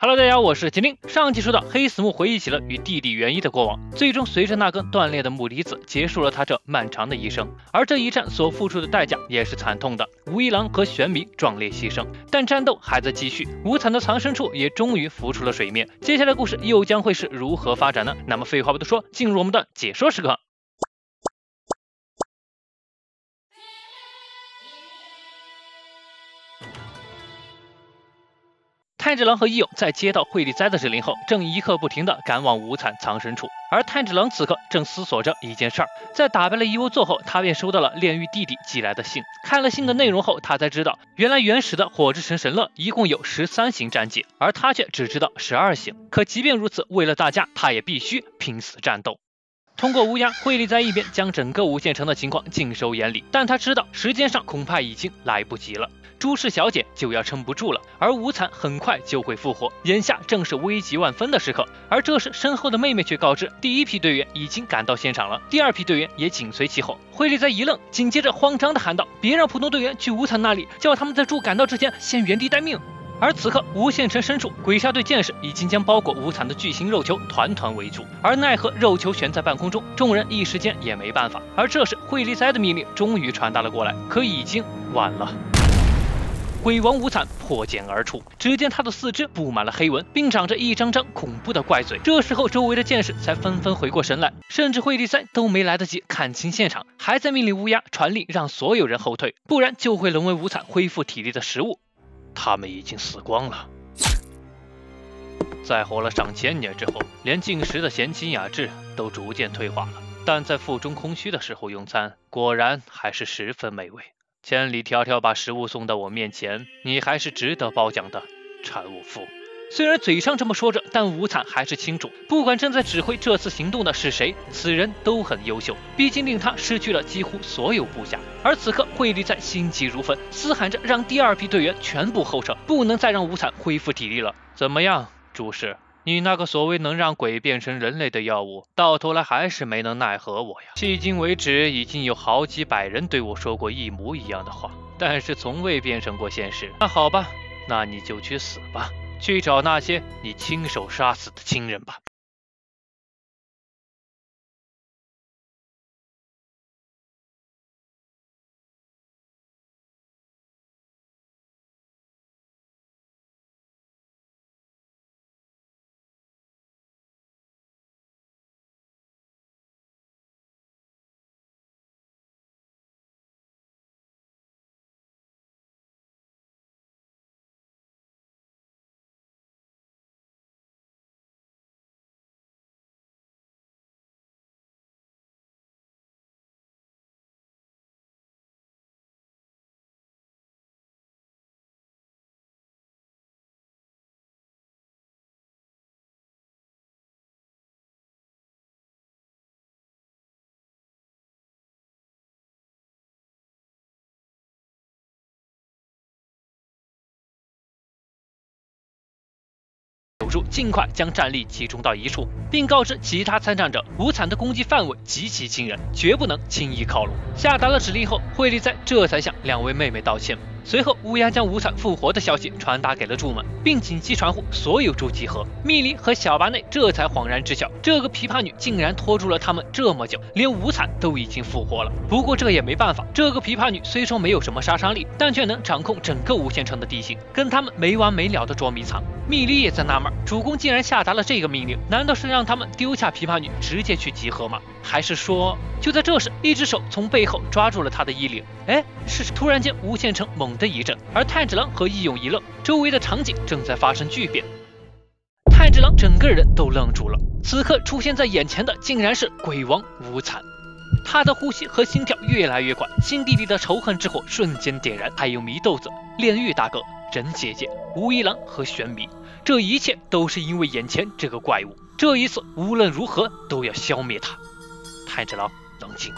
Hello， 大家好，我是秦林。上期说到，黑死木回忆起了与弟弟元一的过往，最终随着那根断裂的木离子，结束了他这漫长的一生。而这一战所付出的代价也是惨痛的，吴一郎和玄冥壮烈牺牲。但战斗还在继续，无惨的藏身处也终于浮出了水面。接下来故事又将会是如何发展呢？那么废话不多说，进入我们的解说时刻。炭治郎和伊勇在接到惠利哉的指令后，正一刻不停地赶往无惨藏身处。而炭治郎此刻正思索着一件事儿，在打败了伊欧座后，他便收到了炼狱弟弟寄来的信。看了信的内容后，他才知道，原来原始的火之神神乐一共有13型战绩，而他却只知道12型。可即便如此，为了大家，他也必须拼死战斗。通过乌鸦，惠利哉一边将整个无限城的情况尽收眼里，但他知道时间上恐怕已经来不及了。朱氏小姐就要撑不住了，而无惨很快就会复活，眼下正是危急万分的时刻。而这时身后的妹妹却告知，第一批队员已经赶到现场了，第二批队员也紧随其后。惠利哉一愣，紧接着慌张地喊道：“别让普通队员去无惨那里，叫他们在猪赶到之前先原地待命。”而此刻，无限城深处，鬼杀队剑士已经将包裹无惨的巨型肉球团团围住，而奈何肉球悬在半空中，众人一时间也没办法。而这时，惠利哉的命令终于传达了过来，可已经晚了。鬼王无惨破茧而出，只见他的四肢布满了黑纹，并长着一张张恐怖的怪嘴。这时候，周围的剑士才纷纷回过神来，甚至惠利哉都没来得及看清现场，还在命令乌鸦传令让所有人后退，不然就会沦为无惨恢复体力的食物。他们已经死光了，在活了上千年之后，连进食的闲情雅致都逐渐退化了。但在腹中空虚的时候用餐，果然还是十分美味。千里迢迢把食物送到我面前，你还是值得褒奖的，产物夫。虽然嘴上这么说着，但无惨还是清楚，不管正在指挥这次行动的是谁，此人都很优秀，毕竟令他失去了几乎所有部下。而此刻，惠利哉心急如焚，嘶喊着让第二批队员全部后撤，不能再让无惨恢复体力了。怎么样，朱氏？你那个所谓能让鬼变成人类的药物，到头来还是没能奈何我呀！迄今为止，已经有好几百人对我说过一模一样的话，但是从未变成过现实。那好吧，那你就去死吧，去找那些你亲手杀死的亲人吧。尽快将战力集中到一处，并告知其他参战者，无惨的攻击范围极其惊人，绝不能轻易靠拢。下达了指令后，惠利哉这才向两位妹妹道歉。随后，乌鸦将无惨复活的消息传达给了猪们，并紧急传呼所有猪集合。蜜梨和小巴内这才恍然知晓，这个琵琶女竟然拖住了他们这么久，连无惨都已经复活了。不过这也没办法，这个琵琶女虽说没有什么杀伤力，但却能掌控整个无限城的地形，跟他们没完没了的捉迷藏。蜜梨也在纳闷，主公竟然下达了这个命令，难道是让他们丢下琵琶女直接去集合吗？还是说……就在这时，一只手从背后抓住了他的衣领。突然间无限城猛地一震，而炭治郎和义勇一愣，周围的场景正在发生巨变。炭治郎整个人都愣住了，此刻出现在眼前的竟然是鬼王无惨。他的呼吸和心跳越来越快，心底里的仇恨之火瞬间点燃。还有祢豆子、炼狱大哥、真姐姐、吴一郎和玄冥，这一切都是因为眼前这个怪物。这一次无论如何都要消灭他。炭治郎，冷静，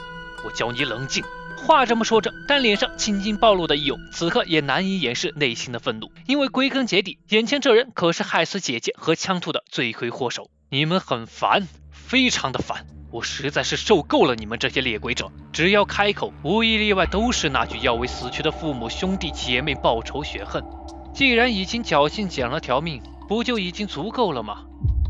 我教你冷静。话这么说着，但脸上青筋暴露的义勇此刻也难以掩饰内心的愤怒，因为归根结底，眼前这人可是害死姐姐和枪兔的罪魁祸首。你们很烦，非常的烦，我实在是受够了你们这些猎鬼者，只要开口，无一例外都是那句要为死去的父母兄弟姐妹报仇雪恨。既然已经侥幸捡了条命，不就已经足够了吗？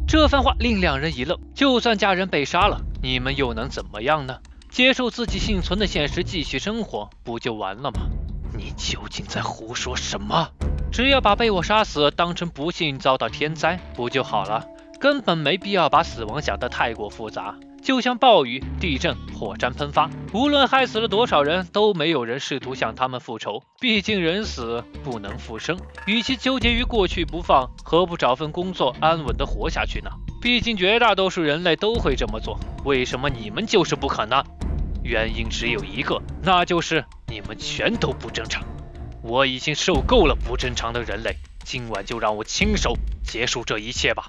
这番话令两人一愣，就算家人被杀了，你们又能怎么样呢？接受自己幸存的现实，继续生活，不就完了吗？你究竟在胡说什么？只要把被我杀死当成不幸遭到天灾，不就好了？根本没必要把死亡想得太过复杂。就像暴雨、地震、火山喷发，无论害死了多少人，都没有人试图向他们复仇。毕竟人死不能复生，与其纠结于过去不放，何不找份工作安稳地活下去呢？毕竟绝大多数人类都会这么做，为什么你们就是不可呢？原因只有一个，那就是你们全都不正常。我已经受够了不正常的人类，今晚就让我亲手结束这一切吧。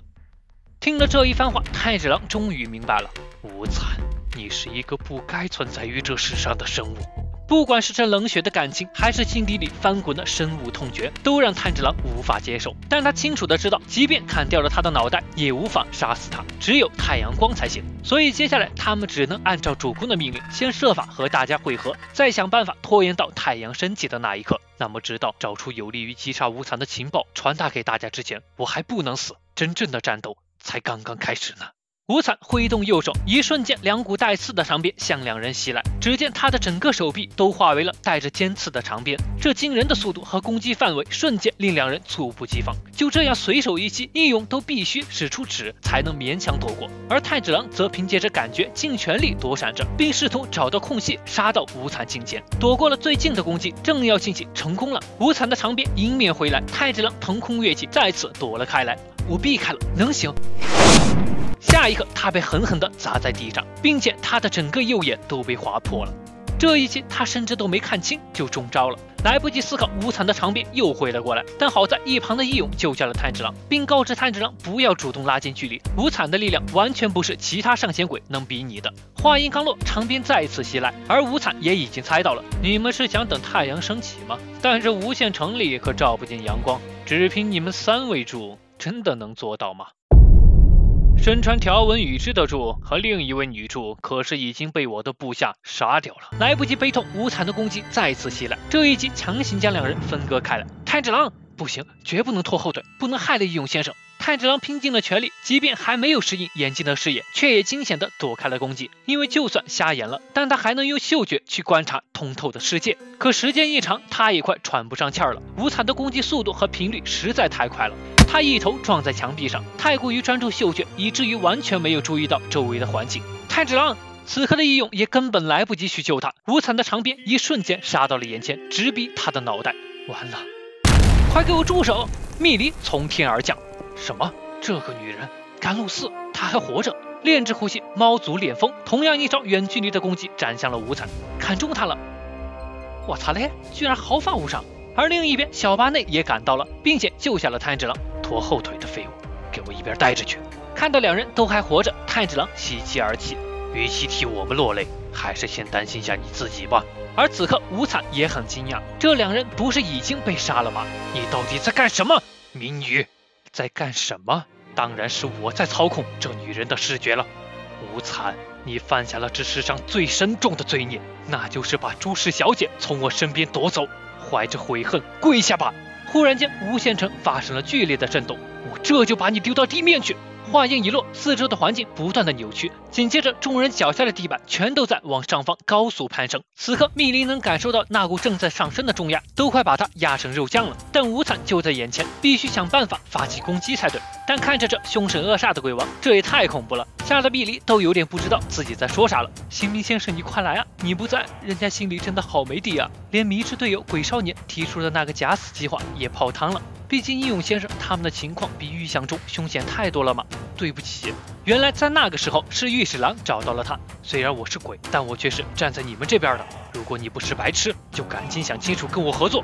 听了这一番话，太子郎终于明白了，无惨，你是一个不该存在于这世上的生物。不管是这冷血的感情，还是心底里翻滚的深恶痛绝，都让炭治郎无法接受。但他清楚的知道，即便砍掉了他的脑袋，也无法杀死他，只有太阳光才行。所以接下来他们只能按照主公的命令，先设法和大家会合，再想办法拖延到太阳升起的那一刻。那么直到找出有利于击杀无惨的情报传达给大家之前，我还不能死。真正的战斗才刚刚开始呢。无惨挥动右手，一瞬间两股带刺的长鞭向两人袭来。只见他的整个手臂都化为了带着尖刺的长鞭，这惊人的速度和攻击范围瞬间令两人猝不及防。就这样随手一击，义勇都必须使出指才能勉强躲过，而太子郎则凭借着感觉尽全力躲闪着，并试图找到空隙杀到无惨近前，躲过了最近的攻击，正要进行成功了，无惨的长鞭迎面回来，太子郎腾空跃起，再次躲了开来。我避开了，能行。下一刻，他被狠狠地砸在地上，并且他的整个右眼都被划破了。这一击他甚至都没看清就中招了，来不及思考，无惨的长鞭又挥了过来。但好在一旁的义勇救下了炭治郎，并告知炭治郎不要主动拉近距离，无惨的力量完全不是其他上弦鬼能比拟的。话音刚落，长鞭再次袭来，而无惨也已经猜到了，你们是想等太阳升起吗？但是无限城里可照不进阳光，只凭你们3位柱真的能做到吗？身穿条纹羽织的柱和另一位女柱可是已经被我的部下杀掉了。来不及悲痛，无惨的攻击再次袭来，这一击强行将两人分割开来。太子郎，不行，绝不能拖后腿，不能害了义勇先生。太子郎拼尽了全力，即便还没有适应眼睛的视野，却也惊险地躲开了攻击。因为就算瞎眼了，但他还能用嗅觉去观察通透的世界。可时间一长，他也快喘不上气儿了。无惨的攻击速度和频率实在太快了，他一头撞在墙壁上，太过于专注嗅觉，以至于完全没有注意到周围的环境。太子郎，此刻的义勇也根本来不及去救他，无惨的长鞭一瞬间杀到了眼前，直逼他的脑袋。完了，快给我住手！密离从天而降。什么？这个女人甘露寺，她还活着？炼制呼吸，猫族炼风，同样一招远距离的攻击斩向了无惨，砍中他了。我操嘞，居然毫发无伤。而另一边，小巴内也赶到了，并且救下了炭治郎。拖后腿的废物，给我一边待着去！看到两人都还活着，炭治郎喜极而泣。与其替我们落泪，还是先担心下你自己吧。而此刻，无惨也很惊讶，这两人不是已经被杀了吗？你到底在干什么？民女在干什么？当然是我在操控这女人的视觉了。无惨，你犯下了这世上最深重的罪孽，那就是把朱氏小姐从我身边夺走。怀着悔恨，跪下吧！忽然间，无限城发生了剧烈的震动，我这就把你丢到地面去！话音一落，四周的环境不断的扭曲，紧接着众人脚下的地板全都在往上方高速攀升。此刻密林能感受到那股正在上升的重压，都快把他压成肉酱了。但无惨就在眼前，必须想办法发起攻击才对。但看着这凶神恶煞的鬼王，这也太恐怖了，吓得密离都有点不知道自己在说啥了。新民先生，你快来啊！你不在，人家心里真的好没底啊！连迷之队友鬼少年提出的那个假死计划也泡汤了。毕竟义勇先生他们的情况比预想中凶险太多了嘛。对不起，原来在那个时候是御史郎找到了他。虽然我是鬼，但我却是站在你们这边的。如果你不是白痴，就赶紧想清楚跟我合作。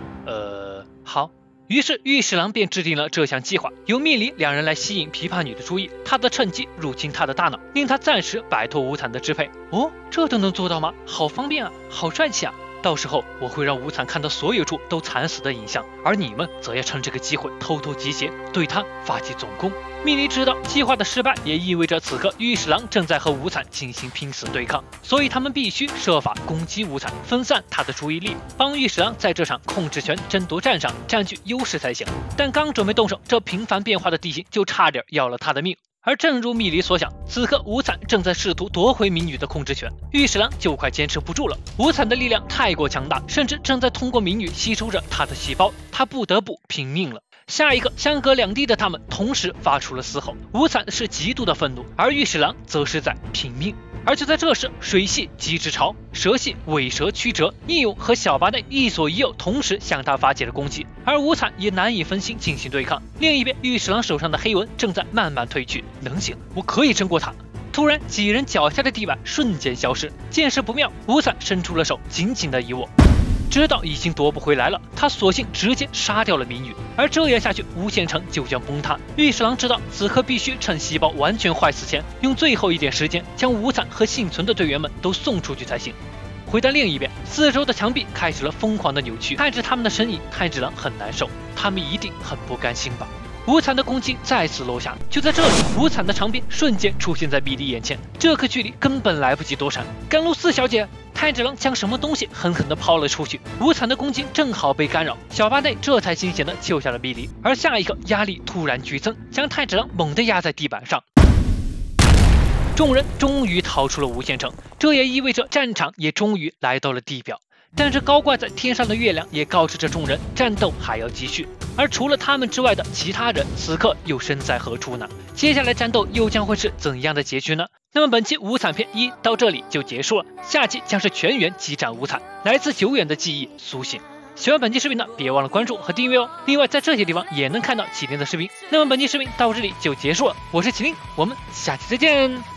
好。于是御史郎便制定了这项计划，由密离两人来吸引琵琶女的注意，他的趁机入侵她的大脑，令她暂时摆脱无惨的支配。哦，这都能做到吗？好方便啊，好帅气啊！到时候我会让无惨看到所有处都惨死的影像，而你们则要趁这个机会偷偷集结，对他发起总攻。米莉知道计划的失败也意味着此刻御史郎正在和无惨进行拼死对抗，所以他们必须设法攻击无惨，分散他的注意力，帮御史郎在这场控制权争夺战上占据优势才行。但刚准备动手，这频繁变化的地形就差点要了他的命。而正如米莉所想，此刻无惨正在试图夺回民女的控制权，御史郎就快坚持不住了。无惨的力量太过强大，甚至正在通过民女吸收着他的细胞，他不得不拼命了。下一个，相隔两地的他们同时发出了嘶吼，无惨是极度的愤怒，而御史郎则是在拼命。而就在这时，水系极之潮、蛇系尾蛇曲折、义勇和小巴内一左一右同时向他发起了攻击，而无惨也难以分心进行对抗。另一边，御史郎手上的黑纹正在慢慢褪去，能行，我可以争过他。突然，几人脚下的地板瞬间消失，见势不妙，无惨伸出了手，紧紧的一握。知道已经夺不回来了，他索性直接杀掉了民女，而这样下去，无限城就将崩塌。御史郎知道此刻必须趁细胞完全坏死前，用最后一点时间将无惨和幸存的队员们都送出去才行。回到另一边，四周的墙壁开始了疯狂的扭曲，看着他们的身影，炭治郎很难受，他们一定很不甘心吧。无惨的攻击再次落下，就在这里，无惨的长鞭瞬间出现在米莉眼前，这个距离根本来不及躲闪。甘露寺小姐，炭治郎将什么东西狠狠地抛了出去，无惨的攻击正好被干扰，小巴内这才惊险地救下了米莉。而下一刻，压力突然剧增，将炭治郎猛地压在地板上。众人终于逃出了无限城，这也意味着战场也终于来到了地表。但是高挂在天上的月亮也告知着众人，战斗还要继续。而除了他们之外的其他人，此刻又身在何处呢？接下来战斗又将会是怎样的结局呢？那么本期无惨篇1到这里就结束了，下期将是全员激战无惨，来自久远的记忆苏醒。喜欢本期视频呢，别忘了关注和订阅哦。另外在这些地方也能看到麒麟的视频。那么本期视频到这里就结束了，我是麒麟，我们下期再见。